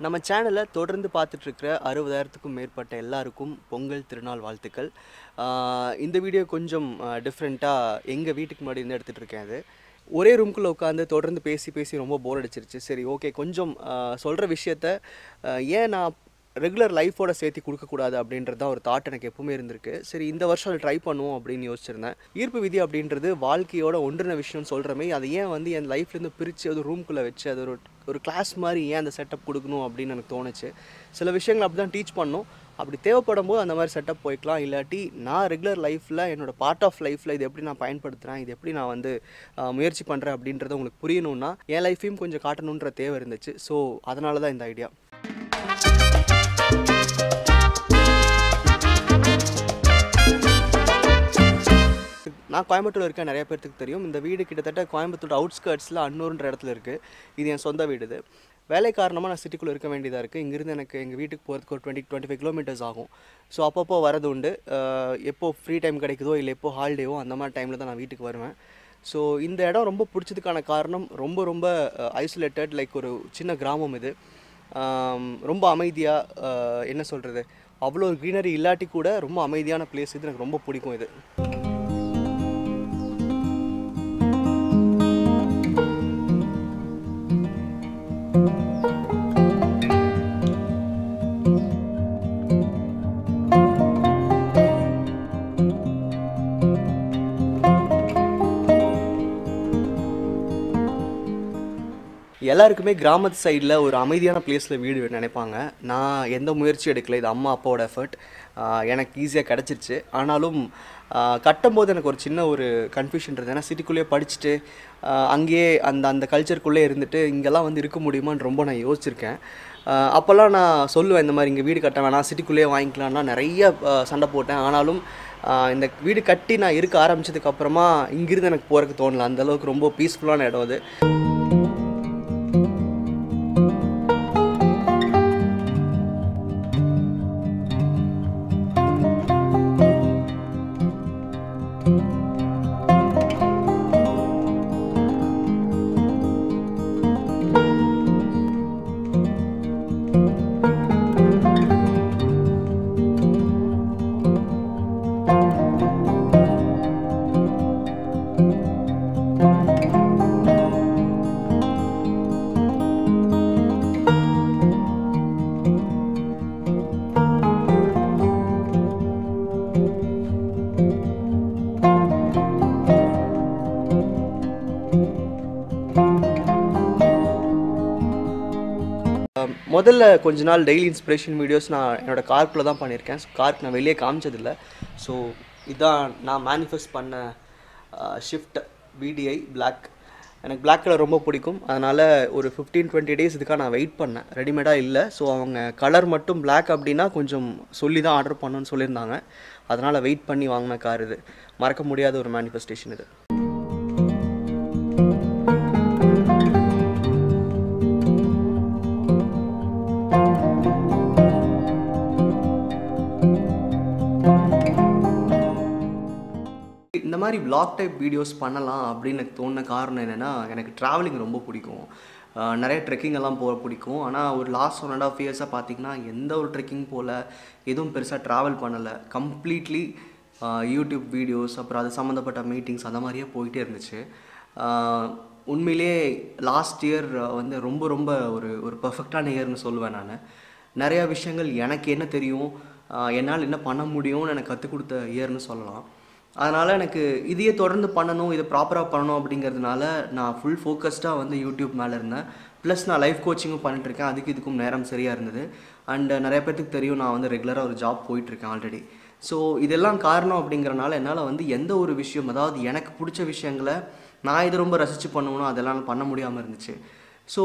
நம்ம சேனலை தொடர்ந்து பார்த்துட்ருக்கிற 60,000க்கும் மேற்பட்ட எல்லாருக்கும் பொங்கல் திருநாள் வாழ்த்துக்கள். இந்த வீடியோ கொஞ்சம் டிஃப்ரெண்ட்டாக எங்கள் வீட்டுக்கு முன்னாடி இருந்து எடுத்துகிட்டு இருக்கேன். அது ஒரே ரூம்குள்ளே உட்காந்து தொடர்ந்து பேசி ரொம்ப போர் அடிச்சிருச்சு. சரி, ஓகே, கொஞ்சம் சொல்கிற விஷயத்த ஏன் நான் ரெகுலர் லைஃபோட சேர்த்து கொடுக்கக்கூடாது அப்படின்றது தான் ஒரு தாட் எனக்கு எப்பவுமே இருந்திருக்கு. சரி, இந்த வருஷம் அதை ட்ரை பண்ணுவோம் அப்படின்னு யோசிச்சிருந்தேன். ஈர்ப்பு விதி அப்படின்றது வாழ்க்கையோட ஒன்றின விஷயம்னு சொல்கிறமே, அதை ஏன் வந்து என் லைஃப்லேருந்து பிரித்து அது ரூம்குள்ளே வச்சு அது ஒரு கிளாஸ் மாதிரி ஏன் அந்த செட்டப் கொடுக்கணும் அப்படின்னு எனக்கு தோணுச்சு. சில விஷயங்கள் அப்படி தான் டீச் பண்ணணும். அப்படி தேவைப்படும் போது அந்த மாதிரி செட்டப் போய்க்கலாம். இல்லாட்டி நான் ரெகுலர் லைஃப்பில் என்னோடய பார்ட் ஆஃப் லைஃப்பில் இது எப்படி நான் பயன்படுத்துகிறேன், இது எப்படி நான் வந்து முயற்சி பண்ணுறேன் அப்படின்றத உங்களுக்கு புரியணுன்னா என் லைஃப்பையும் கொஞ்சம் காட்டணுன்ற தேவை இருந்துச்சு. ஸோ அதனால தான் இந்த ஐடியா. நான் கோயம்புத்தூரில் இருக்கேன், நிறைய பேருக்கு தெரியும். இந்த வீடு கிட்டத்தட்ட கோயம்புத்தூர் அவுட்ஸ்கர்ட்ஸில் அன்னூர்ன்ற இடத்துல இருக்குது. இது என் சொந்த வீடு. இது வேலை காரணமாக நான் சிட்டிக்குள்ளே இருக்க வேண்டியதாக இருக்குது. இங்கேருந்து எனக்கு எங்கள் வீட்டுக்கு போகிறதுக்கு ஒரு 25 கிலோமீட்டர்ஸ் ஆகும். ஸோ அப்பப்போ வரது உண்டு. எப்போ ஃப்ரீ டைம் கிடைக்குதோ இல்லை எப்போ ஹாலிடேவோ அந்த மாதிரி டைமில் தான் நான் வீட்டுக்கு வருவேன். ஸோ இந்த இடம் ரொம்ப பிடிச்சதுக்கான காரணம் ரொம்ப ஐசோலேட்டட், லைக் ஒரு சின்ன கிராமம். இது ரொம்ப அமைதியாக, என்ன சொல்கிறது, அவ்வளோ ஒரு க்ரீனரி இல்லாட்டி கூட ரொம்ப அமைதியான பிளேஸ். இது எனக்கு ரொம்ப பிடிக்கும். இது எல்லாருக்குமே கிராமத்து சைடில் ஒரு அமைதியான பிளேஸில் வீடு நினைப்பாங்க. நான் எந்த முயற்சியும் எடுக்கல. இது அம்மா அப்பாவோட எஃபர்ட். எனக்கு ஈஸியாக கிடச்சிருச்சு. ஆனாலும் கட்டும்போது எனக்கு ஒரு சின்ன ஒரு கன்ஃபியூஷன் இருந்தது. ஏன்னா சிட்டிக்குள்ளேயே படிச்சுட்டு அங்கேயே அந்த கல்ச்சருக்குள்ளே இருந்துட்டு இங்கெல்லாம் வந்து இருக்க முடியுமான்னு ரொம்ப நான் யோசிச்சிருக்கேன். அப்போல்லாம் நான் சொல்லுவேன், இந்த மாதிரி இங்கே வீடு கட்ட வேணாம், சிட்டிக்குள்ளேயே வாங்கிக்கலான்னா நிறைய சண்டை போட்டேன். ஆனாலும் இந்த வீடு கட்டி நான் இருக்க ஆரம்பித்ததுக்கப்புறமா இங்கிருந்து எனக்கு போகிறதுக்கு தோணலை. அந்தளவுக்கு ரொம்ப பீஸ்ஃபுல்லான இடம் அது. முதல்ல கொஞ்ச நாள் டெய்லி இன்ஸ்பிரேஷன் வீடியோஸ் நான் என்னோடய கார்க்குள்ளே தான் பண்ணியிருக்கேன். ஸோ கார்க்கு நான் வெளியே காமிச்சதில்லை. ஸோ இதுதான் நான் மேனிஃபெஸ்ட் பண்ண ஷிஃப்ட் VDI பிளாக். எனக்கு பிளாக் கலர் ரொம்ப பிடிக்கும். அதனால் ஒரு 15-20 டேஸ் இதுக்காக நான் வெயிட் பண்ணேன். ரெடிமேடாக இல்லை. ஸோ அவங்க கலர் மட்டும் பிளாக் அப்படின்னா கொஞ்சம் சொல்லி தான் ஆர்டர் பண்ணணும்னு சொல்லியிருந்தாங்க. அதனால் வெயிட் பண்ணி வாங்கின கார் இது. மறக்க முடியாத ஒரு மேனிஃபெஸ்டேஷன் இது. இந்த மாதிரி vlog டைப் வீடியோஸ் பண்ணலாம் அப்படின்னு எனக்கு தோணுன காரணம் என்னென்னா, எனக்கு ட்ராவலிங் ரொம்ப பிடிக்கும். நிறைய ட்ரெக்கிங் எல்லாம் போக பிடிக்கும். ஆனால் ஒரு லாஸ்ட் 1.5 இயர்ஸாக பார்த்திங்கன்னா எந்த ஒரு ட்ரெக்கிங் போல் எதுவும் பெருசாக ட்ராவல் பண்ணலை. கம்ப்ளீட்லி யூடியூப் வீடியோஸ், அப்புறம் அது சம்மந்தப்பட்ட மீட்டிங்ஸ் அந்த மாதிரியே போயிட்டே இருந்துச்சு. உண்மையிலே லாஸ்ட் இயர் வந்து ரொம்ப ஒரு பர்ஃபெக்டான இயர்னு சொல்லுவேன் நான். நிறையா விஷயங்கள் எனக்கு என்ன தெரியும், என்னால் என்ன பண்ண முடியும்னு எனக்கு கற்றுக் கொடுத்த இயர்னு சொல்லலாம். அதனால் எனக்கு இதையே தொடர்ந்து பண்ணணும், இதை ப்ராப்பராக பண்ணணும் அப்படிங்கிறதுனால நான் ஃபுல் ஃபோக்கஸ்டாக வந்து யூடியூப் மேலே இருந்தேன். ப்ளஸ் நான் லைஃப் கோச்சிங்கும் பண்ணிட்டுருக்கேன். இதுக்கும் நேரம் சரியாக இருந்தது. அண்ட் நிறைய பேர்த்துக்கு தெரியும், நான் வந்து ரெகுலராக ஒரு ஜாப் போயிட்டுருக்கேன் ஆல்ரெடி. ஸோ இதெல்லாம் காரணம் அப்படிங்கிறனால என்னால் வந்து எந்த ஒரு விஷயம், அதாவது எனக்கு பிடிச்ச விஷயங்களை நான் இதை ரொம்ப ரசித்து பண்ணணும், அதெல்லாம் பண்ண முடியாமல் இருந்துச்சு. ஸோ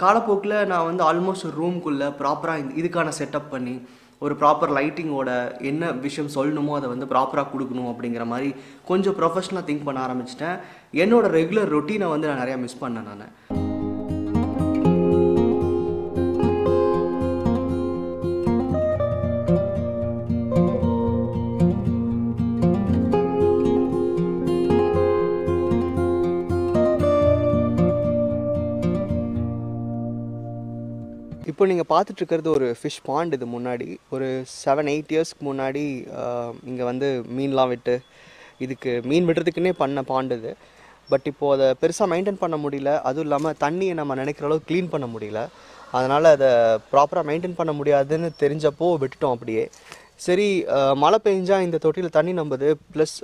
காலப்போக்கில் நான் வந்து ஆல்மோஸ்ட் ஒரு ரூம்குள்ளே ப்ராப்பராக இதுக்கான செட்டப் பண்ணி ஒரு ப்ராப்பர் லைட்டிங்கோட என்ன விஷயம் சொல்லணுமோ அதை வந்து ப்ராப்பராக கொடுக்கணும் அப்படிங்கிற மாதிரி கொஞ்சம் ப்ரொஃபஷ்னலாக திங்க் பண்ண ஆரம்பிச்சிட்டேன். என்னோடய ரெகுலர் ரொட்டீனை வந்து நான் நிறையா மிஸ் பண்ணேன் நான். இப்போ நீங்கள் பார்த்துட்ருக்கிறது ஒரு ஃபிஷ் பாண்ட். இது முன்னாடி ஒரு 7-8 இயர்ஸ்க்கு முன்னாடி இங்கே வந்து மீன்லாம் விட்டு இதுக்கு மீன் விடுறதுக்குன்னே பண்ண பாண்ட் இது. பட் இப்போது அதை பெருசாக மெயின்டைன் பண்ண முடியல. அதுவும் இல்லாமல் தண்ணியை நம்ம நினைக்கிற அளவுக்கு க்ளீன் பண்ண முடியல. அதனால் அதை ப்ராப்பராக மெயின்டைன் பண்ண முடியாதுன்னு தெரிஞ்சப்போ விட்டுட்டோம் அப்படியே. சரி, மழை பெஞ்சால் இந்த தொட்டியில் தண்ணி நம்புது, ப்ளஸ்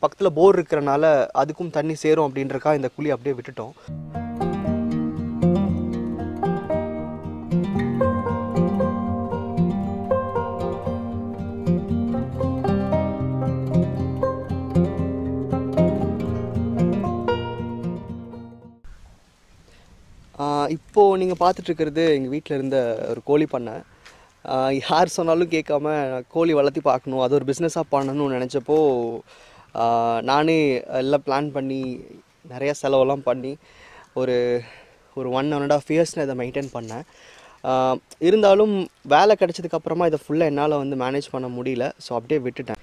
பக்கத்தில் போர் இருக்கிறனால அதுக்கும் தண்ணி சேரும் அப்படின்றக்கா இந்த குழி அப்படியே விட்டுட்டோம். இப்போது நீங்கள் பார்த்துட்ருக்கிறது எங்கள் வீட்டில் இருந்த ஒரு கோழி பண்ணை. யார் சொன்னாலும் கேட்காம கோழி வளர்த்தி பார்க்கணும், அது ஒரு பிஸ்னஸாக பண்ணணும்னு நினச்சப்போ நானே எல்லாம் பிளான் பண்ணி நிறையா செலவெல்லாம் பண்ணி ஒரு 1.5 இயர்ஸ் நான் இதை மெயின்டைன் பண்ணேன். இருந்தாலும் வேலை கிடச்சதுக்கப்புறமா இதை ஃபுல்லாக என்னால் வந்து மேனேஜ் பண்ண முடியல. ஸோ அப்படியே விட்டுட்டேன்.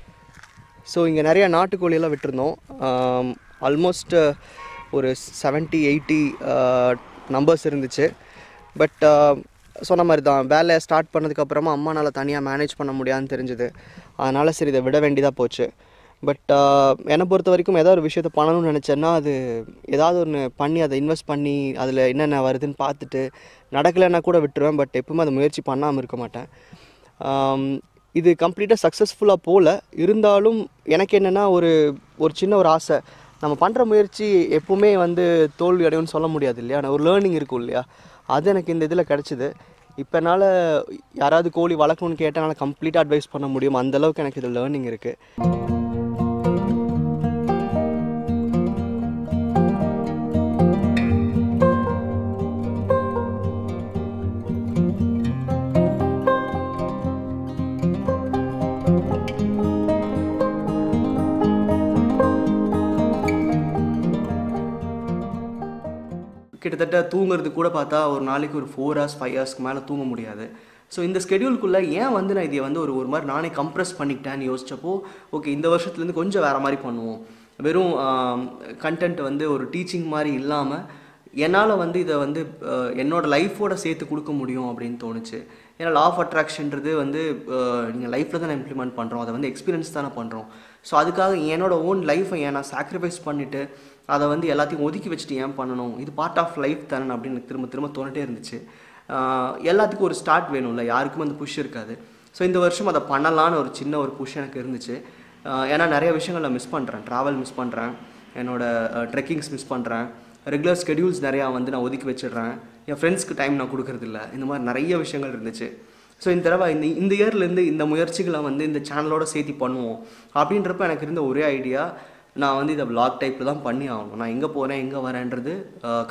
ஸோ இங்கே நிறையா நாட்டுக்கோழியெல்லாம் விட்டுருந்தோம். ஆல்மோஸ்ட் ஒரு 70-80 நம்பர்ஸ் இருந்துச்சு. பட் சொன்ன மாதிரி தான், வேலையை ஸ்டார்ட் பண்ணதுக்கப்புறமா அம்மானால் தனியாக மேனேஜ் பண்ண முடியாதுன்னு தெரிஞ்சுது. அதனால் சரி இதை விட வேண்டியதாக போச்சு. பட் என்னை பொறுத்த வரைக்கும் ஏதாவது ஒரு விஷயத்தை பண்ணணும்னு நினச்சேன்னா அது ஏதாவது ஒன்று பண்ணி அதை இன்வெஸ்ட் பண்ணி அதில் என்னென்ன வருதுன்னு பார்த்துட்டு நடக்கலைன்னா கூட விட்டுருவேன். பட் எப்பவுமே அதை முயற்சி பண்ணாமல் இருக்க மாட்டேன். இது கம்ப்ளீட்டாக சக்ஸஸ்ஃபுல்லாக போகல. இருந்தாலும் எனக்கு என்னென்னா ஒரு சின்ன ஒரு ஆசை, நம்ம பண்ணுற முயற்சி எப்பவுமே வந்து தோல்வி அடையும்னு சொல்ல முடியாது இல்லையா. ஒரு லேர்னிங் இருக்கும் இல்லையா, அது எனக்கு இந்த இதில் கிடச்சிது. இப்போ என்னால் யாராவது கோழி வளர்க்கணும்னு கேட்டால் என்னால் கம்ப்ளீட்டாக அட்வைஸ் பண்ண முடியும். அந்தளவுக்கு எனக்கு இதில் லேர்னிங் இருக்குது. கிட்டத்தட்ட தூங்குறது கூட பார்த்தா ஒரு நாளைக்கு ஒரு 4 hours 5 ஹவர்ஸ்க்கு மேலே தூங்க முடியாது. ஸோ இந்த ஸ்கெடியூல்குள்ளே ஏன் வந்து நான் இதை வந்து ஒரு மாதிரி நானே கம்ப்ரெஸ் பண்ணிக்கிட்டேன்னு யோசிச்சப்போ, ஓகே இந்த வருஷத்துலேருந்து கொஞ்சம் வேறு மாதிரி பண்ணுவோம், வெறும் கண்டென்ட் வந்து ஒரு டீச்சிங் மாதிரி இல்லாமல் என்னால் வந்து இதை வந்து என்னோடய லைஃபோட சேர்த்து கொடுக்க முடியும் அப்படின்னு தோணுச்சு. ஏன்னா லா ஆஃப் அட்ராக்ஷன்றது வந்து நீங்கள் லைஃப்பில் தான் இம்ப்ளிமெண்ட் பண்ணுறோம், அதை வந்து எக்ஸ்பீரியன்ஸ் தானே பண்ணுறோம். ஸோ அதுக்காக என்னோடய ஓன் லைஃப்பை ஏன் நான் சாக்ரிஃபைஸ் பண்ணிவிட்டு அதை வந்து எல்லாத்தையும் ஒதுக்கி வச்சுட்டு ஏன் பண்ணணும், இது பார்ட் ஆஃப் லைஃப் தானே அப்படின்னு திரும்ப திரும்ப தோணிட்டே இருந்துச்சு. எல்லாத்துக்கும் ஒரு ஸ்டார்ட் வேணும்ல, யாருக்குமே அந்த புஷ் இருக்காது. ஸோ இந்த வருஷம் அதை பண்ணலான்னு ஒரு சின்ன ஒரு புஷ் எனக்கு இருந்துச்சு. ஏன்னா நிறைய விஷயங்கள் நான் மிஸ் பண்ணுறேன். ட்ராவல் மிஸ் பண்ணுறேன், என்னோடய ட்ரெக்கிங்ஸ் மிஸ் பண்ணுறேன், ரெகுலர் ஸ்கெடியூல்ஸ் நிறையா வந்து நான் ஒதுக்கி வச்சிடுறேன், என் ஃப்ரெண்ட்ஸ்க்கு டைம் நான் கொடுக்குறதில்ல. இந்த மாதிரி நிறைய விஷயங்கள் இருந்துச்சு. ஸோ இந்த தடவை இந்த இயர்லேருந்து இந்த முயற்சிகளை வந்து இந்த சேனலோட சேர்த்து பண்ணுவோம் அப்படின்றப்ப எனக்கு இருந்த ஒரே ஐடியா, நான் வந்து இதை vlog டைப்பில் தான் பண்ணி ஆகணும். நான் எங்கே போகிறேன் எங்கே வரேன்றது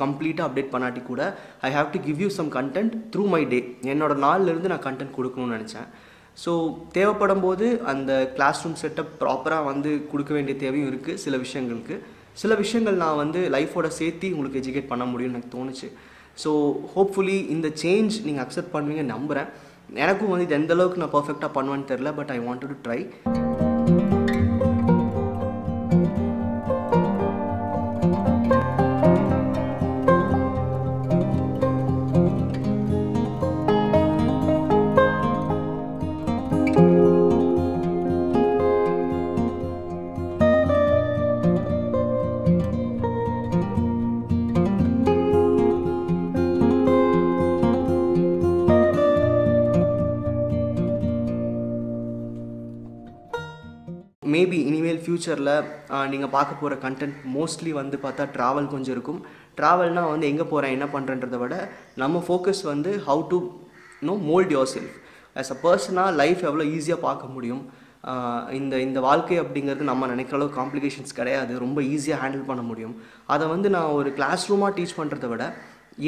கம்ப்ளீட்டாக அப்டேட் பண்ணாட்டி கூட I have to give you some content through my day. என்னோடய நாள்லேருந்து நான் கண்டென்ட் கொடுக்கணும்னு நினச்சேன். ஸோ தேவைப்படும் போது அந்த கிளாஸ் ரூம் செட்டப் ப்ராப்பராக வந்து கொடுக்க வேண்டிய தேவையும் இருக்குது. சில விஷயங்கள் நான் வந்து லைஃபோட சேர்த்து உங்களுக்கு எஜுகேட் பண்ண முடியும்னு எனக்கு தோணுச்சு. ஸோ ஹோப்ஃபுல்லி இந்த சேஞ்ச் நீங்கள் அக்செப்ட் பண்ணுவீங்கன்னு நம்புகிறேன். எனக்கும் வந்து இது எந்தளவுக்கு நான் பர்ஃபெக்டாக பண்ணுவேன்னு தெரில, but I want to try. Maybe இனிமேல் ஃப்யூச்சரில் நீங்கள் பார்க்க போகிற கண்டென்ட் மோஸ்ட்லி வந்து பார்த்தா ட்ராவல் கொஞ்சம் இருக்கும். ட்ராவல்னால் வந்து எங்கே போகிறேன் என்ன பண்ணுறன்றதை விட நம்ம ஃபோக்கஸ் வந்து how to mould yourself as a பர்சனாக லைஃப் எவ்வளோ ஈஸியாக பார்க்க முடியும். இந்த வாழ்க்கை அப்படிங்கிறது நம்ம நினைக்கிற அளவுக்கு காம்ப்ளிகேஷன்ஸ் கிடையாது, ரொம்ப ஈஸியாக ஹேண்டில் பண்ண முடியும். அதை வந்து நான் ஒரு கிளாஸ் ரூமாக டீச் பண்ணுறதை விட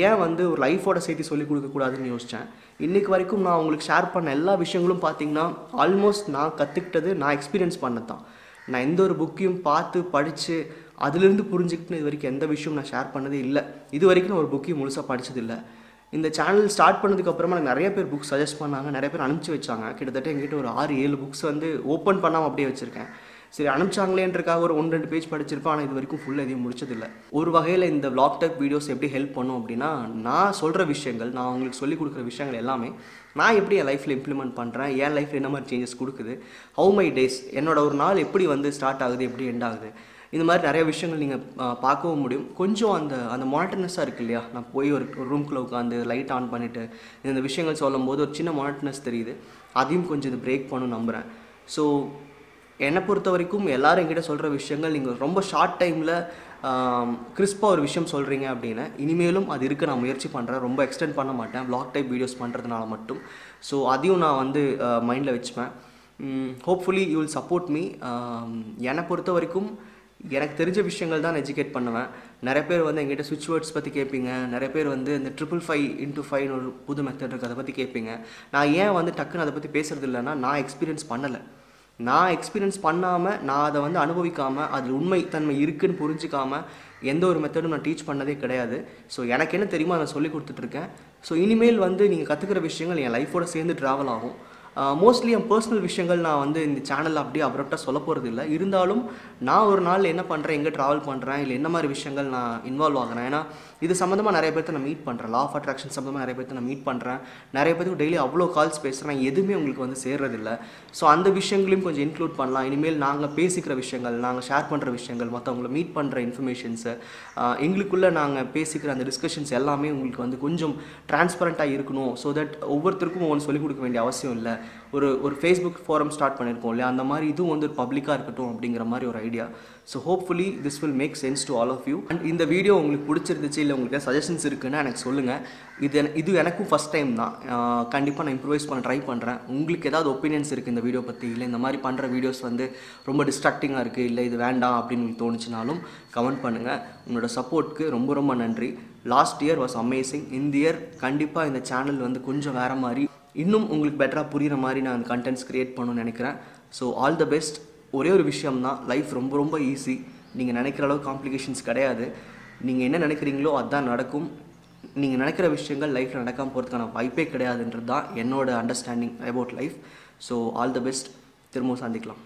ஏன் வந்து ஒரு லைஃபோட சேர்த்து சொல்லிக் கொடுக்கக்கூடாதுன்னு யோசித்தேன். இன்றைக்கு வரைக்கும் நான் உங்களுக்கு ஷேர் பண்ண எல்லா விஷயங்களும் பார்த்தீங்கன்னா ஆல்மோஸ்ட் நான் கற்றுக்கிட்டது, நான் எக்ஸ்பீரியன்ஸ் பண்ணது தான். நான் எந்த ஒரு புக்கையும் பார்த்து படித்து அதுலேருந்து புரிஞ்சுக்கிட்டு இது வரைக்கும் எந்த விஷயம் நான் ஷேர் பண்ணதே இல்லை. இது வரைக்கும் நான் ஒரு புக்கையும் முழுசாக படித்ததில்லை. இந்த சேனல் ஸ்டார்ட் பண்ணதுக்கப்புறமா எனக்கு நிறைய பேர் புக்ஸ் சஜஸ்ட் பண்ணாங்க, நிறைய பேர் அனுப்பிச்சி வச்சாங்க. கிட்டத்தட்ட எங்கிட்ட ஒரு 6-7 புக்ஸ் வந்து ஓப்பன் பண்ணாமல் அப்படியே வச்சுருக்கேன். சரி, அனுப்பிச்சாங்களேன்றக்காக ஒரு 1-2 பேஜ் படிச்சிருப்பேன். ஆனால் இது வரைக்கும் ஃபுல்லாக எதையும் முடிச்சதில்லை. ஒரு வகையில் இந்த vlog டைப் வீடியோஸ் எப்படி ஹெல்ப் பண்ணும் அப்படின்னா, நான் சொல்கிற விஷயங்கள், நான் உங்களுக்கு சொல்லிக் கொடுக்குற விஷயங்கள் எல்லாமே நான் எப்படி என் லைஃப்பில் இம்ப்ளிமெண்ட் பண்ணுறேன், என் லைஃப்பில் என்ன மாதிரி சேஞ்சஸ் கொடுக்குது, ஹவு மை டேஸ், என்னோட ஒரு நாள் எப்படி வந்து ஸ்டார்ட் ஆகுது, எப்படி எண்ட் ஆகுது, இந்த மாதிரி நிறைய விஷயங்கள் நீங்கள் பார்க்கவும் முடியும். கொஞ்சம் அந்த மானிட்டனஸாக இருக்குது இல்லையா, நான் போய் ஒரு ரூம்குள்ளே உட்காந்து லைட் ஆன் பண்ணிவிட்டு இந்த விஷயங்கள் சொல்லும் போது ஒரு சின்ன மானிட்டனஸ் தெரியுது. அதையும் கொஞ்சம் இது பிரேக் பண்ணணும்னு நம்புகிறேன். ஸோ என்னை பொறுத்த வரைக்கும் எல்லோரும் என்கிட்ட சொல்கிற விஷயங்கள், நீங்கள் ரொம்ப ஷார்ட் டைமில் கிறிஸ்பாக ஒரு விஷயம் சொல்கிறீங்க அப்படின்னு, இனிமேலும் அது இருக்க நான் முயற்சி பண்ணுறேன். ரொம்ப எக்ஸ்டெண்ட் பண்ண மாட்டேன் vlog டைப் வீடியோஸ் பண்ணுறதுனால மட்டும். ஸோ அதையும் நான் வந்து மைண்டில் வச்சுப்பேன். Hopefully you will support me. என்னை பொறுத்த வரைக்கும் எனக்கு தெரிஞ்ச விஷயங்கள் தான் எஜுகேட் பண்ணுவேன். நிறைய பேர் வந்து எங்கிட்ட ஸ்விட்ச் வேர்ட்ஸ் பற்றி கேட்பீங்க. நிறைய பேர் வந்து இந்த 555x5 ஒரு புது மெத்தட் இருக்குது, அதை பற்றி கேட்பீங்க. நான் ஏன் வந்து டக்குன்னு அதை பற்றி பேசுகிறது இல்லைன்னா, நான் எக்ஸ்பீரியன்ஸ் பண்ணலை. நான் எக்ஸ்பீரியன்ஸ் பண்ணாமல், நான் அதை வந்து அனுபவிக்காமல், அதில் உண்மைத்தன்மை இருக்குதுன்னு புரிஞ்சிக்காமல் எந்த ஒரு மெத்தடும் நான் டீச் பண்ணதே கிடையாது. ஸோ எனக்கு என்ன தெரியுமோ அதை சொல்லி கொடுத்துட்ருக்கேன். ஸோ இனிமேல் வந்து நீங்கள் கற்றுக்கிற விஷயங்கள் என் லைஃபோடு சேர்ந்து ட்ராவல் ஆகும். மோஸ்ட்லி என் பர்சனல் விஷயங்கள் நான் வந்து இந்த சேனலில் அப்படியே அப்ரப்டாக சொல்ல போகிறது இல்லை. இருந்தாலும் நான் ஒரு நாள் என்ன பண்ணுறேன், எங்கே ட்ராவல் பண்ணுறேன், இல்லை என்ன மாதிரி விஷயங்கள் நான் இன்வால்வ் ஆகிறேன். ஏன்னா இது சம்மந்தமாக நிறைய பேர்த்த நான் மீட் பண்ணுறேன். லா ஆஃப் அட்ராக்ஷன் சம்மந்தமாக நிறைய பேர்த்த நான் மீட் பண்ணுறேன். நிறைய பேருக்கு டெய்லி அவ்வளோ கால்ஸ் பேசுகிறேன், எதுவுமே உங்களுக்கு வந்து சேர்றதில்லை. ஸோ அந்த விஷயங்களையும் கொஞ்சம் இன்க்ளூட் பண்ணலாம். இனிமேல் நாங்கள் பேசிக்கிற விஷயங்கள், நாங்கள் ஷேர் பண்ணுற விஷயங்கள், மற்றவங்களை மீட் பண்ணுற இன்ஃபர்மேஷன்ஸு, எங்களுக்குள்ளே நாங்கள் பேசிக்கிற அந்த டிஸ்கஷன்ஸ் எல்லாமே உங்களுக்கு வந்து கொஞ்சம் டிரான்ஸ்பரண்ட்டாக இருக்கணும். ஸோ தட் ஒவ்வொருத்தருக்கும் ஒன்று சொல்லிக் கொடுக்க வேண்டிய அவசியம் இல்லை. ஒரு ஃபேஸ்புக் ஃபோரம் ஸ்டார்ட் பண்ணியிருக்கோம் இல்லையா, அந்த மாதிரி இதுவும் வந்து ஒரு பப்ளிக்காக இருக்கட்டும் அப்படிங்கிற மாதிரி ஒரு idea. So hopefully this will make sense to all of you. And இந்த வீடியோ உங்களுக்கு பிடிச்சிருந்துச்சு, இல்லை உங்களுக்கு சஜஷன்ஸ் இருக்குன்னா எனக்கு சொல்லுங்கள். இது எனக்கும் ஃபஸ்ட் டைம் தான். கண்டிப்பாக நான் இம்ப்ரூவைஸ் பண்ண ட்ரை பண்ணுறேன். உங்களுக்கு ஏதாவது ஒப்பீனியன்ஸ் இருக்குது இந்த வீடியோ பற்றி, இல்லை இந்த மாதிரி பண்ணுற வீடியோஸ் வந்து ரொம்ப டிஸ்ட்ராக்டிங்காக இருக்குது, இல்லை இது வேண்டாம் அப்படின்னு உங்களுக்கு தோணுச்சுனாலும் கமெண்ட் பண்ணுங்கள். உங்களோட சப்போர்ட்க்கு ரொம்ப ரொம்ப நன்றி. Last year was amazing. இந்த இயர் கண்டிப்பாக இந்த சேனல் வந்து கொஞ்சம் வேறு மாதிரி, இன்னும் உங்களுக்கு பெட்டராக புரிகிற மாதிரி நான் அந்த கண்டென்ட்ஸ் க்ரியேட் பண்ணணும்னு நினைக்கிறேன். So all the best. ஒரே ஒரு விஷயம் தான், லைஃப் ரொம்ப ரொம்ப ஈஸி. நீங்கள் நினைக்கிற அளவுக்கு காம்ப்ளிகேஷன்ஸ் கிடையாது. நீங்கள் என்ன நினைக்கிறீங்களோ அதுதான் நடக்கும். நீங்கள் நினைக்கிற விஷயங்கள் லைஃப்பில் நடக்காமல் போகிறதுக்கான வாய்ப்பே கிடையாதுன்றது தான் என்னோட understanding about life. So all the best. திரும்பவும் சந்திக்கலாம்.